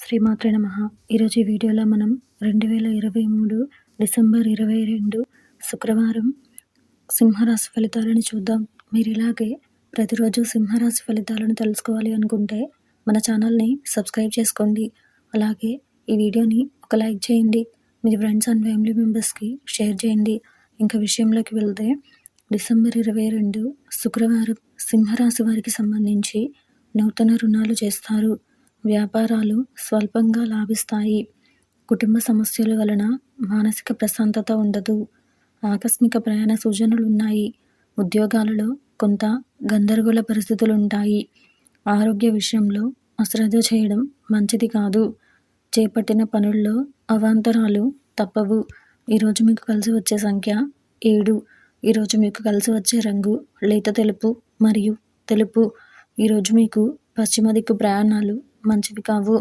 శ్రీమాత్రే నమః. ఈరోజు ఈ వీడియోలో మనం 2023 డిసెంబర్ 22 శుక్రవారం సింహరాశి ఫలితాలను చూద్దాం. మీరు ఇలాగే ప్రతిరోజు సింహరాశి ఫలితాలను తెలుసుకోవాలి అనుకుంటే మన ఛానల్ని సబ్స్క్రైబ్ చేసుకోండి. అలాగే ఈ వీడియోని ఒక లైక్ చేయండి. మీ ఫ్రెండ్స్ అండ్ ఫ్యామిలీ మెంబర్స్కి షేర్ చేయండి. ఇంకా విషయంలోకి వెళ్తే డిసెంబర్ 22 శుక్రవారం సింహరాశి వారికి సంబంధించి నూతన రుణాలు చేస్తారు. వ్యాపారాలు స్వల్పంగా లాభిస్తాయి. కుటుంబ సమస్యల వలన మానసిక ప్రశాంతత ఉండదు. ఆకస్మిక ప్రయాణ సూచనలు ఉన్నాయి. ఉద్యోగాలలో కొంత గందరగోళ పరిస్థితులు ఉంటాయి. ఆరోగ్య విషయంలో అశ్రద్ధ చేయడం మంచిది కాదు. చేపట్టిన పనుల్లో అవాంతరాలు తప్పవు. ఈరోజు మీకు కలిసి వచ్చే సంఖ్య 7. ఈరోజు మీకు కలిసి వచ్చే రంగు లేత తెలుపు మరియు తెలుపు. ఈరోజు మీకు పశ్చిమ దిక్కు ప్రయాణాలు మంచివి కావు.